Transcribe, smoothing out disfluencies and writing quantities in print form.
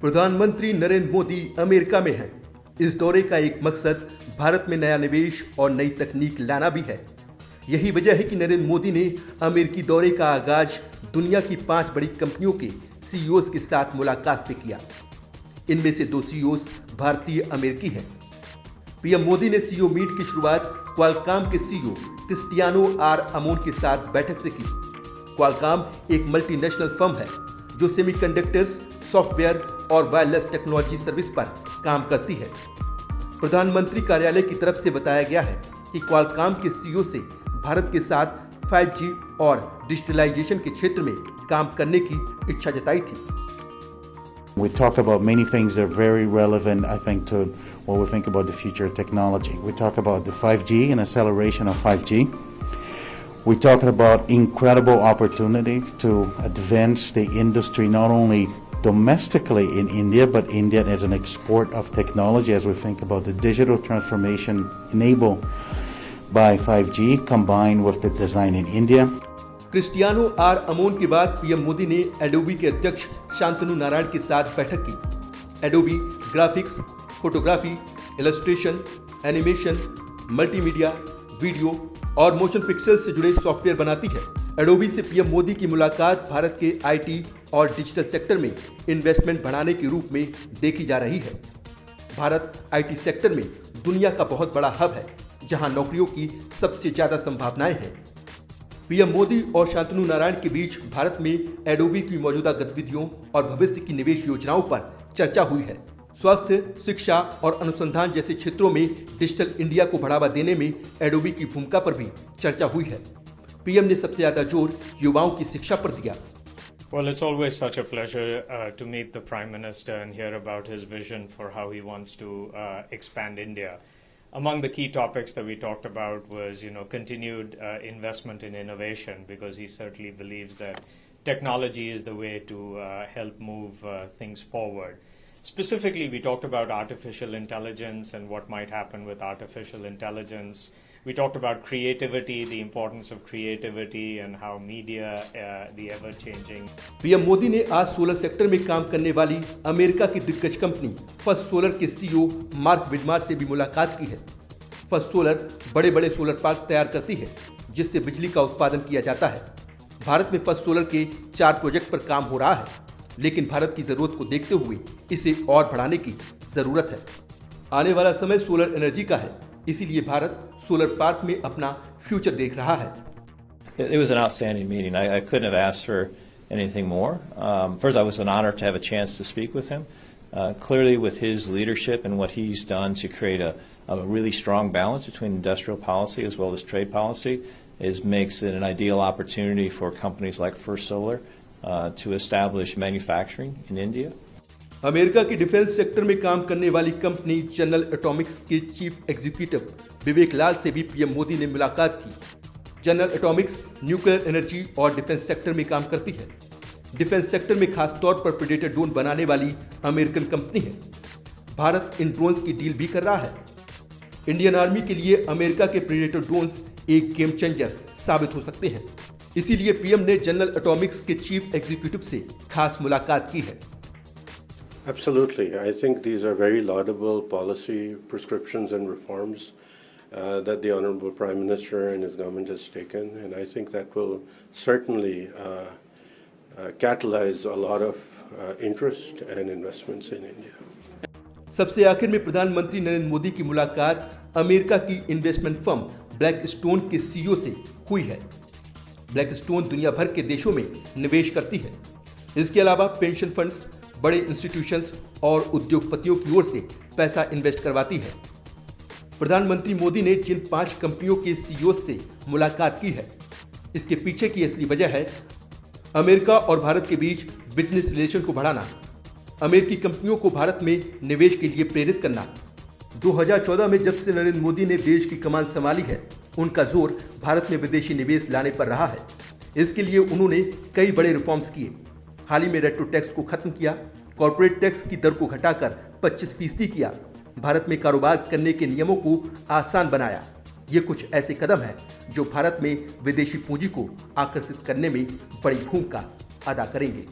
प्रधानमंत्री नरेंद्र मोदी अमेरिका में हैं। इस दौरे का एक मकसद भारत में नया निवेश और नई तकनीक लाना भी है। यही वजह है कि नरेंद्र मोदी ने अमेरिकी दौरे का आगाज दुनिया की 5 बड़ी कंपनियों के सीईओज के साथ मुलाकात से किया। इनमें से 2 सीईओज भारतीय अमेरिकी हैं। पीएम मोदी ने सीईओ मीट की शुरुआत क्वालकॉम के सीईओ क्रिस्टियानो आर अमोन के साथ बैठक से की। क्वालकॉम एक मल्टीनेशनल फर्म है जो सेमीकंडक्टर्स, सॉफ्टवेयर और वायरलेस टेक्नोलॉजी सर्विस पर काम करती है। प्रधानमंत्री कार्यालय की तरफ से बताया गया है कि क्वालकॉम के सीईओ से भारत के साथ 5G और डिजिटलाइजेशन के क्षेत्र में काम करने की इच्छा जताई थी। We talk about many things that are very relevant, I think, to what we think about the future of technology. We talk about the 5G and acceleration of 5G. We're talking about incredible opportunity to advance the industry not only domestically in India, but India as an export of technology as we think about the digital transformation enabled by 5G combined with the design in India. Cristiano R Amon के बाद PM Modi ने Adobe के अध्यक्ष शांतनु नारायण के साथ बैठक की। Adobe graphics, photography, illustration, animation, multimedia, video और मोशन पिक्चर से जुड़े सॉफ्टवेयर बनाती है। एडोबी से पीएम मोदी की मुलाकात भारत के आईटी और डिजिटल सेक्टर में इन्वेस्टमेंट बढ़ाने के रूप में देखी जा रही है। भारत आईटी सेक्टर में दुनिया का बहुत बड़ा हब है, जहां नौकरियों की सबसे ज्यादा संभावनाएं हैं। पीएम मोदी और शांतनु नारायण के बीच भारत में एडोबी की मौजूदा गतिविधियों और भविष्य की निवेश योजनाओं पर चर्चा हुई है। स्वास्थ्य, शिक्षा और अनुसंधान जैसे क्षेत्रों में डिजिटल इंडिया को बढ़ावा देने में एडोबी की भूमिका पर भी चर्चा हुई है। पीएम ने सबसे ज्यादा जोर युवाओं की शिक्षा पर दिया। Well, it's always such a pleasure to meet the Prime Minister and hear about his vision for how he wants to expand India. Among the key topics that we talked about was, continued investment in innovation, because he certainly believes that technology is the way to help move things forward. Specifically, we talked about artificial intelligence and what might happen with artificial intelligence. We talked about creativity, the importance of creativity and how media, the ever-changing. PM Modi ने आज solar sector में काम करने वाली America की दिग्गज company first solar के CEO mark विडमार से भी मुलाकात की है। फर्स्ट सोलर बड़े-बड़े सोलर पार्क तैयार करती है, जिससे बिजली का उत्पादन किया जाता है। भारत में फर्स्ट सोलर के 4 प्रोजेक्ट पर काम हो रहा है, लेकिन भारत की जरूरत को देखते हुए इसे और बढ़ाने की जरूरत है। आने वाला समय सोलर एनर्जी का है, इसीलिए भारत सोलर पार्क में अपना फ्यूचर देख रहा है। It was an outstanding meeting. I couldn't have asked for anything more. First, I was an honor to have a chance to speak with him. Clearly, with his leadership and what he's done to create a really strong balance between industrial policy as well as trade policy, makes it an ideal opportunity for companies like First Solar to establish manufacturing in India. America की defence sector में काम करने वाली company general Atomics के chief executive विवेक लाल से भी PM Modi ने मुलाकात की। जनरल एटॉमिक्स न्यूक्लियर एनर्जी और डिफेंस सेक्टर में काम करती है। डिफेंस सेक्टर में खास तौर पर प्रेडेटर ड्रोन बनाने वाली अमेरिकन कंपनी है। भारत इन ड्रोन्स की डील भी कर रहा है। इंडियन आर्मी के लिए अमेरिका के प्रेडेटर ड्रोन्स एक गेम चेंजर साबित हो सकते हैं। इसीलिए पीएम ने जनरल एटॉमिक्स के चीफ एग्जीक्यूटिव से खास मुलाकात की है। Absolutely. I think these are very laudable policy prescriptions and reforms that the Honorable Prime Minister and his government has taken, and I think that will certainly catalyze a lot of interest and investments in India. सबसे आखिर में प्रधानमंत्री नरेंद्र मोदी की मुलाकात America की investment firm Blackstone के CEO से हुई है। ब्लैकस्टोन दुनिया भर के देशों में निवेश करती है। इसके अलावा पेंशन फंड्स, बड़े इंस्टीट्यूशंस और उद्योगपतियों की ओर से पैसा इन्वेस्ट करवाती है। प्रधानमंत्री मोदी ने जिन 5 कंपनियों के सीईओ से मुलाकात की है, इसके पीछे की असली वजह है अमेरिका और भारत के बीच बिजनेस रिलेशन को बढ़ाना, अमेरिकी कंपनियों को भारत में निवेश के लिए प्रेरित करना। 2014 में जब से नरेंद्र मोदी ने देश की कमान संभाली है, उनका जोर भारत में विदेशी निवेश लाने पर रहा है। इसके लिए उन्होंने कई बड़े रिफॉर्म्स किए। हाल ही में रेट्रो टैक्स को खत्म किया, कॉर्पोरेट टैक्स की दर को घटाकर 25% किया, भारत में कारोबार करने के नियमों को आसान बनाया। ये कुछ ऐसे कदम हैं जो भारत में विदेशी पूंजी को आकर्षित करने में बड़ी भूमिका अदा करेंगे।